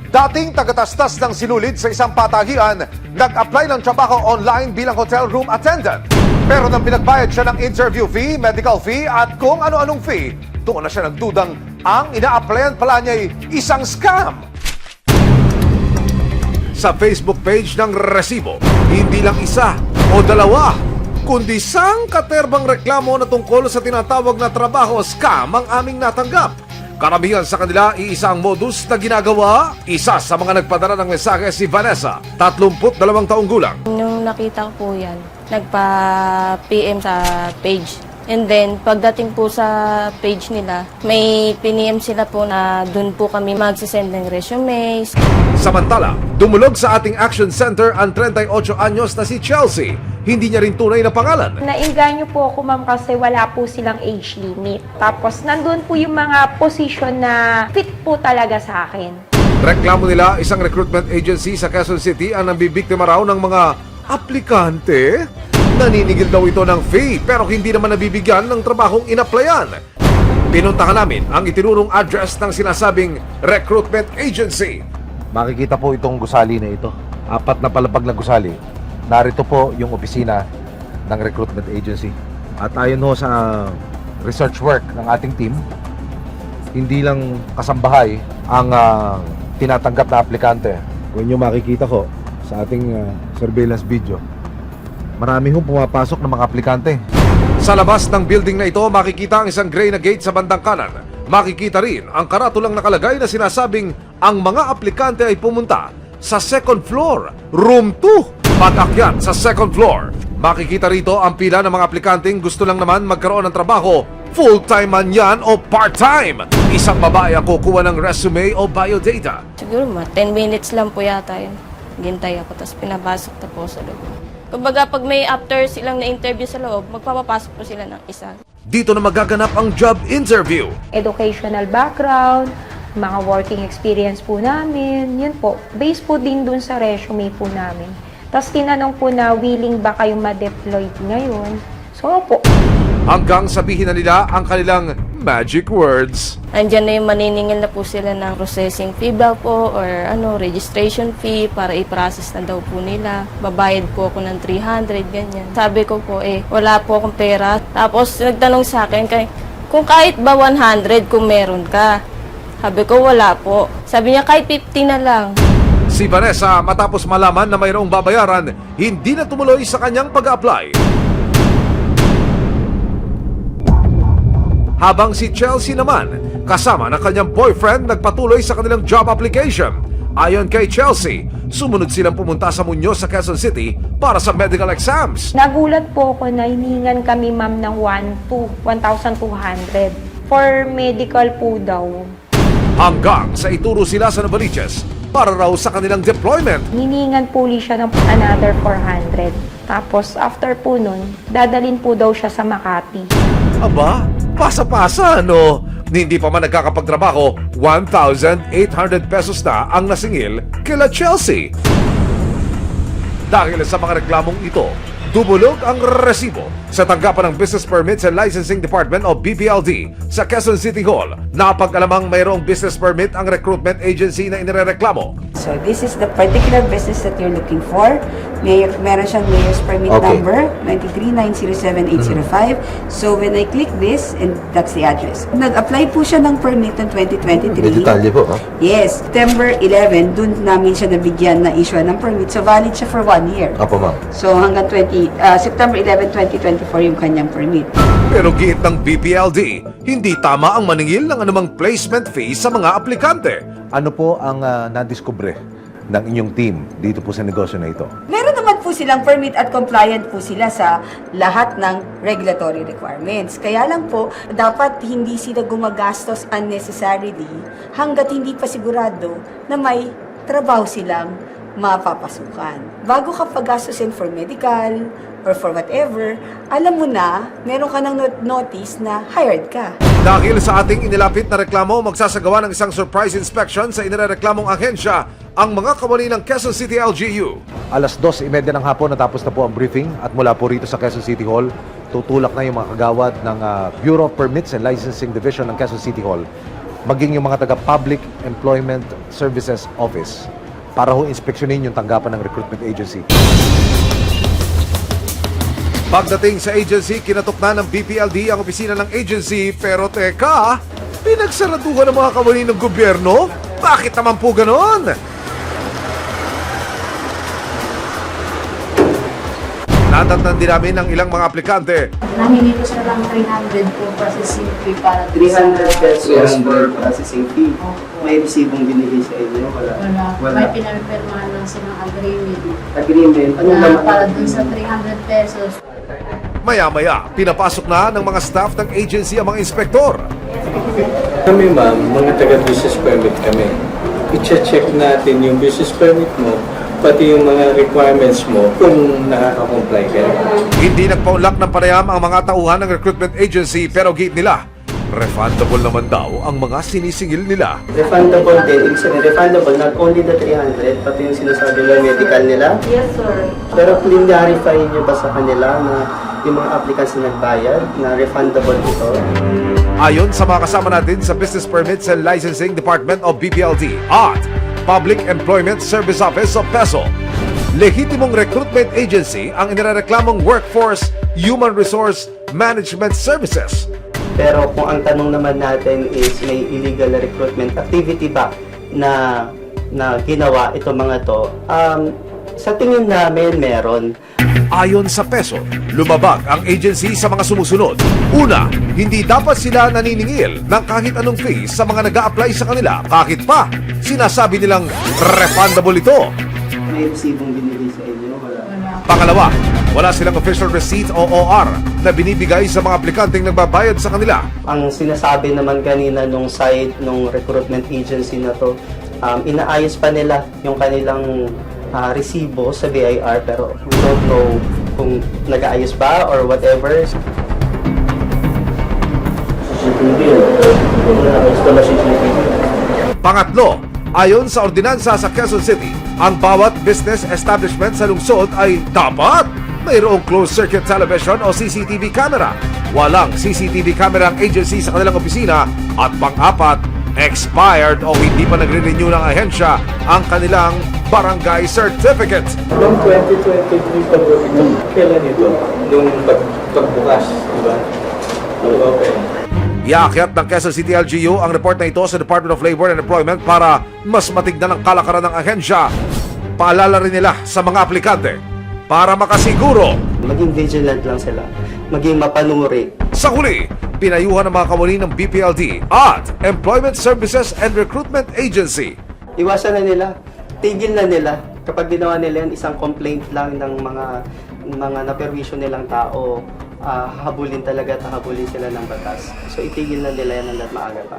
Dating tagatastas ng sinulid sa isang patagian, nag-apply ng trabaho online bilang hotel room attendant. Pero nang pinagbayad siya ng interview fee, medical fee at kung ano-anong fee, doon na siya nagdudang ang ina-applyan pala niya'y isang scam. Sa Facebook page ng Resibo, hindi lang isa o dalawa, kundi sangkaterbang reklamo na tungkol sa tinatawag na trabaho scam ang aming natanggap. Karamihan sa kanila, iisa ang modus na ginagawa. Isa sa mga nagpadala ng mensahe si Vanessa, 32 taong gulang. Nung nakita ko po yan, nagpa-PM sa page. And then, pagdating po sa page nila, may piniem sila po na dun po kami magsisend ng resumes. Samantala, dumulog sa ating action center ang 38 anyos na si Chelsea. Hindi niya rin tunay na pangalan. Nainganyo po ako, ma'am, kasi wala po silang age limit. Tapos, nandun po yung mga position na fit po talaga sa akin. Reklamo nila, isang recruitment agency sa Quezon City ang nambibiktima raw ng mga aplikante. Naninigil daw ito ng fee pero hindi naman nabibigyan ng trabahong inaplayan. Pinuntahan namin ang itinurong address ng sinasabing recruitment agency. Makikita po itong gusali na ito. 4 na palapag na gusali. Narito po yung opisina ng recruitment agency. At ayon ho sa research work ng ating team, hindi lang kasambahay ang tinatanggap na aplikante. Kung nyo makikita ko sa ating surveillance video, marami hong pumapasok ng mga aplikante. Sa labas ng building na ito, makikita ang isang gray na gate sa bandang kanan. Makikita rin ang karatulang nakalagay na sinasabing ang mga aplikante ay pumunta sa second floor, room 2. Pag-akyat sa second floor, makikita rito ang pila ng mga aplikanteng gusto lang naman magkaroon ng trabaho, full-time man yan o part-time. Isang babae ang kukuha ng resume o biodata. Siguro 10 minutes lang po yata yun. Gintay ako, tapos pinapasok na po sa loob. Kumbaga, pag may after silang na-interview sa loob, magpapapasok po sila ng isa. Dito na magaganap ang job interview. Educational background, mga working experience po namin, yun po. Based po din dun sa resume po namin. Tapos tinanong po na willing ba kayong ma-deploy ngayon? So po. Hanggang sabihin na nila ang kanilang magic words. Andyan na yung maniningil na po sila ng processing fee daw po or registration fee para i-process na daw po nila. Babayad po ako ng 300, ganyan. Sabi ko po, wala po akong pera. Tapos nagtanong sa akin, kung kahit ba 100 kung meron ka. Sabi ko, wala po. Sabi niya, kahit 50 na lang. Si Vanessa, matapos malaman na mayroong babayaran, hindi na tumuloy sa kanyang pag-apply. Habang si Chelsea naman, kasama ng kanyang boyfriend, nagpatuloy sa kanilang job application. Ayon kay Chelsea, sumunod silang pumunta sa Muñoz sa Quezon City para sa medical exams. Nagulat po ako na hiningan kami, ma'am, ng 1,200 for medical po daw. Hanggang sa ituro sila sa Novaliches para raw sa kanilang deployment. Hiningan po siya ng another 400. Tapos after po nun, dadalin po daw siya sa Makati. Aba, pasa-pasa, no? Hindi pa man nagkakapagtrabaho, 1,800 pesos na ang nasingil kila Chelsea. Dahil sa mga reklamong ito, dumulog ang resibo sa tanggapan ng Business Permits and Licensing Department o BPLD sa Quezon City Hall. Napag-alamang mayroong business permit ang recruitment agency na inireklamo. So this is the particular business that you're looking for. Meron siyang mayor's permit number 93907-805. So when I click this, and that's the address. Nag-apply po siya ng permit ng 2023. May detalye po, ha? Yes, September 11, dun namin siya nabigyan na issue ng permit. So valid siya for 1 year. Apo, ma'am. So hanggang September 11, 2024 yung kanyang permit. Pero giit ng BPLD, hindi tama ang maningil ng anumang placement fee sa mga aplikante. Ano po ang nadiskubre ng inyong team dito po sa negosyo na ito? Meron naman po silang permit at compliant po sila sa lahat ng regulatory requirements. Kaya lang po, dapat hindi sila gumagastos unnecessarily hanggat hindi pa sigurado na may trabaho silang mapapasukan. Bago ka pag-gastusin for medical or for whatever, alam mo na, meron ka ng notice na hired ka. Dahil sa ating inilapit na reklamo, magsasagawa ng isang surprise inspection sa inireklamong ahensya ang mga kawani ng Quezon City LGU. Alas 2:30 ng hapon natapos na po ang briefing at mula po rito sa Quezon City Hall, tutulak na yung mga kagawad ng Bureau of Permits and Licensing Division ng Quezon City Hall maging yung mga taga Public Employment Services Office para ho inspeksyonin yung tanggapan ng recruitment agency. Pagdating sa agency, kinatok na ng BPLD ang opisina ng agency. Pero teka, pinagsaraduhan ng mga kawani ng gobyerno? Bakit naman po ganon? Natatnan din namin ng ilang mga aplikante. Nahingi ko siya lang 300 po processing fee para 300 pesos for processing fee. May resibong binigay sa inyo? Wala. May pinapirmahan lang silang agreement. Agreement? Anong Na naman? para dun sa 300 pesos. Maya-maya, pinapasok na ng mga staff ng agency ang mga inspektor. Kami ma'am, mga taga-business permit kami. I-check natin yung business permit mo, pati yung mga requirements mo kung nakaka-comply ka. Hindi nagpaunlak ng panayam ang mga tauhan ng recruitment agency pero gate nila, refundable naman daw ang mga sinisingil nila. Refundable din. Ibig sabihin, refundable not only the 300, pati yung sinasabi ng medical nila. Yes, sir. Pero clarify nyo ba sa kanila na yung mga applicants na nagbayad, na refundable ito? Ayon sa mga kasama natin sa Business Permits and Licensing Department of BPLD at Public Employment Service Office of PESO, lehitimong recruitment agency ang inireklamong Workforce Human Resource Management Services. Pero kung ang tanong naman natin is may illegal na recruitment activity ba na ginawa ito mga to, sa tingin namin meron. Ayon sa PESO, lumabag ang agency sa mga sumusunod. Una, hindi dapat sila naniningil ng kahit anong fee sa mga nag-a-apply sa kanila. Kahit pa, sinasabi nilang refundable ito. May resibong binigay sa inyo? Wala. Pangalawa, wala silang official receipt o OR na binibigay sa mga aplikanteng nagbabayad sa kanila. Ang sinasabi naman kanina nung side nung recruitment agency na to, inaayos pa nila yung kanilang resibo sa BIR pero we don't know kung nag-aayos ba or whatever. Pangatlo, ayon sa ordinansa sa Quezon City, ang bawat business establishment sa lungsod ay dapat mayroong closed-circuit television o CCTV camera. Walang CCTV camera ang agency sa kanilang opisina. At pang-apat, expired o hindi pa nagre-renew ng ahensya ang kanilang barangay certificate. Noong 2023 pa po ito, kailan ito? Nung pagbukas, di ba? Okay. Iakyat ng Quezon City LGU ang report na ito sa Department of Labor and Employment para mas matignan ang kalakaran ng ahensya. Paalala rin nila sa mga aplikante para makasiguro. Maging vigilant lang sila, maging mapanuri. Sa huli, pinayuhan ng mga kawani ng BPLD at Employment Services and Recruitment Agency. Iwasan na nila, tigil na nila. Kapag ginawa nila yan, isang complaint lang ng mga naperwisyo nilang tao, habulin talaga at habulin sila ng batas. So itigil na nila yan hanggat maaga pa.